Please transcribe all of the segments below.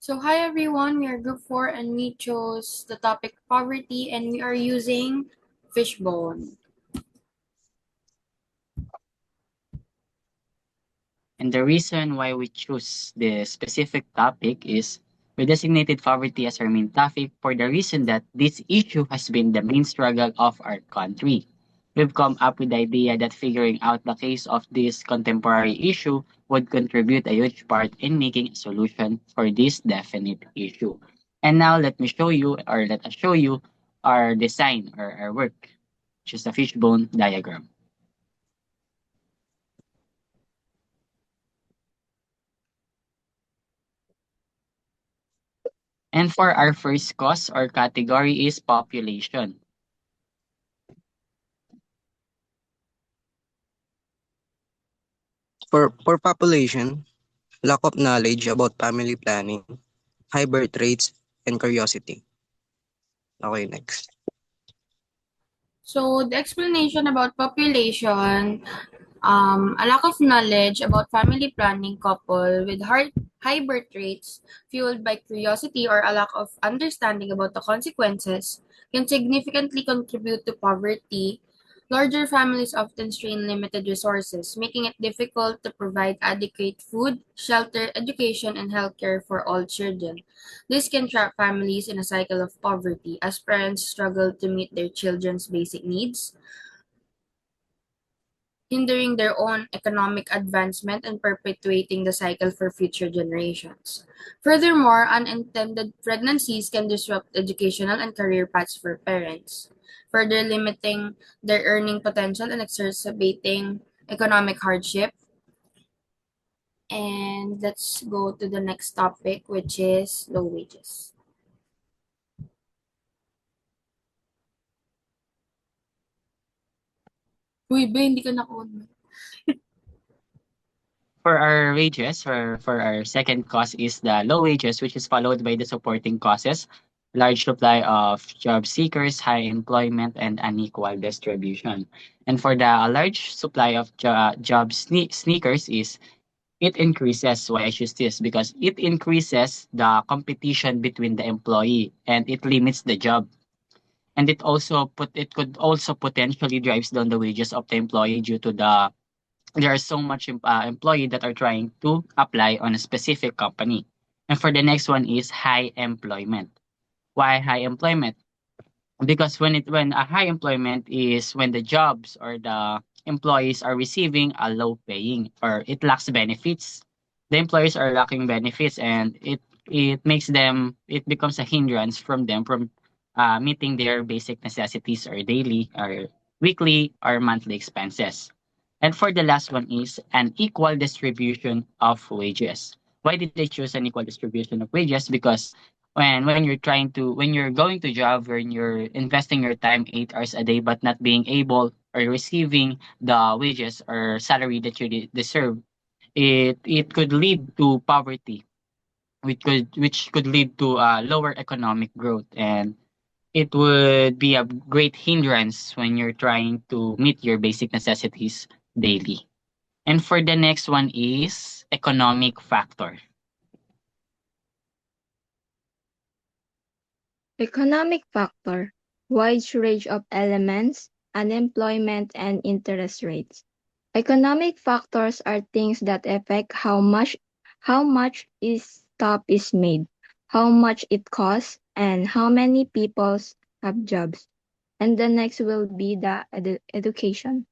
So hi everyone, we are group 4 and we chose the topic poverty and we are using fishbone. And the reason why we choose this specific topic is we designated poverty as our main topic for the reason that this issue has been the main struggle of our country. We've come up with the idea that figuring out the case of this contemporary issue would contribute a huge part in making a solution for this definite issue. And now let me show you, or let us show you our design or our work, which is the fishbone diagram. And for our first cause or category is population. For population, lack of knowledge about family planning, high birth rates, and curiosity. Okay, next. So the explanation about population, a lack of knowledge about family planning coupled with high birth rates fueled by curiosity or a lack of understanding about the consequences can significantly contribute to poverty. Larger families often strain limited resources, making it difficult to provide adequate food, shelter, education, and healthcare for all children. This can trap families in a cycle of poverty as parents struggle to meet their children's basic needs, hindering their own economic advancement and perpetuating the cycle for future generations. Furthermore, unintended pregnancies can disrupt educational and career paths for parents, further limiting their earning potential and exacerbating economic hardship. And let's go to the next topic, which is low wages. Uy, ba, hindi ka na-on. For our wages, for our second cause is the low wages, which is followed by the supporting causes, large supply of job seekers, high employment, and unequal distribution. And for the large supply of sneakers is it increases. Why I choose this? Because it increases the competition between the employee and it limits the job. And it could also potentially drives down the wages of the employee due to there are so much employee that are trying to apply on a specific company. And for the next one is high employment. Why high employment? Because when a high employment is when the jobs or the employees are receiving a low paying or it lacks benefits. The employees are lacking benefits and it becomes a hindrance from them from meeting their basic necessities or daily or weekly or monthly expenses. And for the last one is an equal distribution of wages. Why did they choose an equal distribution of wages? Because when you're going to job, when you're investing your time 8 hours a day but not being able or receiving the wages or salary that you deserve, it could lead to poverty, which could lead to lower economic growth, and it would be a great hindrance when you're trying to meet your basic necessities daily. And for the next one is economic factor. Economic factor, wide range of elements, unemployment and interest rates. Economic factors are things that affect how much is stuff is made, how much it costs, and how many people have jobs. And the next will be the education.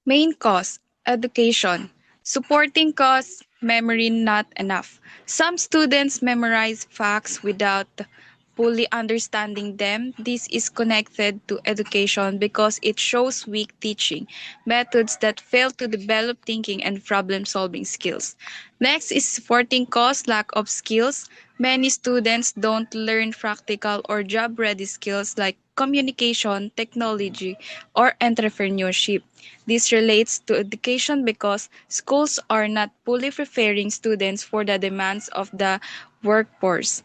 Main cause, education. Supporting cause, memory not enough. Some students memorize facts without fully understanding them. This is connected to education because it shows weak teaching methods that fail to develop thinking and problem solving skills. Next is supporting cause, lack of skills. Many students don't learn practical or job ready skills like communication, technology, or entrepreneurship. This relates to education because schools are not fully preparing students for the demands of the workforce.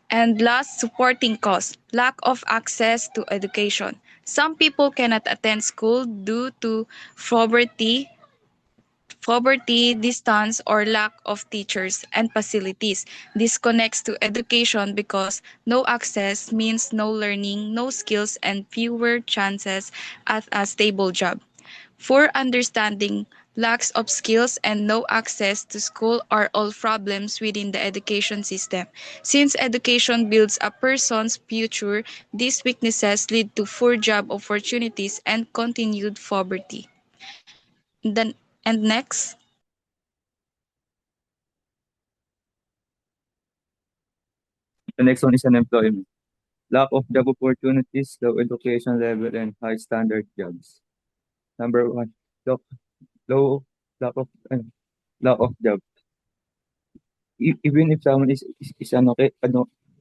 And last, supporting costs, lack of access to education. Some people cannot attend school due to poverty, poverty, distance, or lack of teachers and facilities. This connects to education because no access means no learning, no skills, and fewer chances at a stable job. Poor understanding, lacks of skills, and no access to school are all problems within the education system. Since education builds a person's future, these weaknesses lead to poor job opportunities and continued poverty. Then, and next, The next one is unemployment. Lack of job opportunities, low education level, and high standard jobs. Number one, low, low lack of lack of job. Even if someone is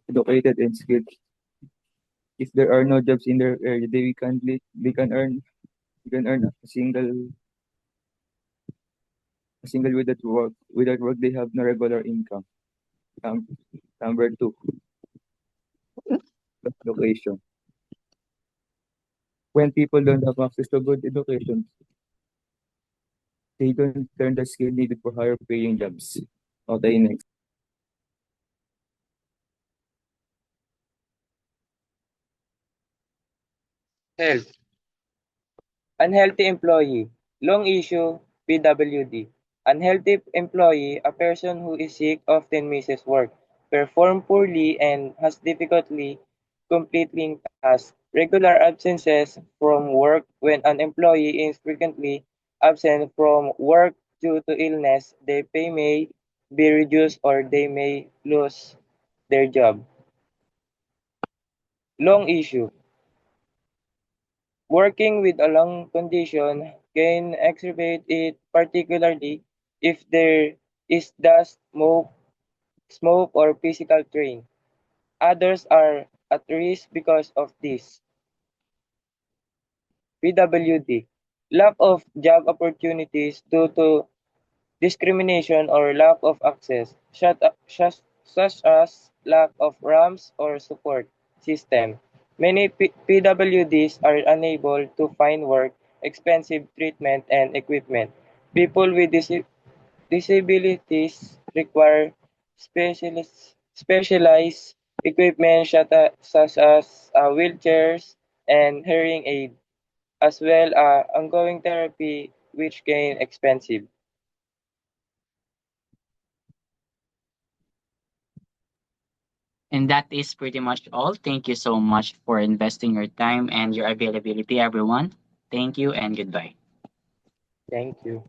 educated and skilled, if there are no jobs in their area, they can earn a single without work they have no regular income. Um, Number two, location. When people don't have access to good education, they don't learn the skill needed for higher paying jobs. Okay, next. Health. Unhealthy employee. Long issue, PWD. Unhealthy employee, a person who is sick often misses work, perform poorly, and has difficulty completing tasks. Regular absences from work. When an employee is frequently absent from work due to illness, their pay may be reduced or they may lose their job. Long issue. Working with a lung condition can exacerbate it, particularly if there is dust, smoke or physical strain. Others are at risk because of this. PWD. Lack of job opportunities due to discrimination or lack of access, such as lack of ramps or support system. Many PWDs are unable to find work, expensive treatment, and equipment. People with disabilities require specialized equipment such as wheelchairs and hearing aid, as well as ongoing therapy which can expensive. And that is pretty much all. Thank you so much for investing your time and your availability, everyone. Thank you and goodbye. Thank you.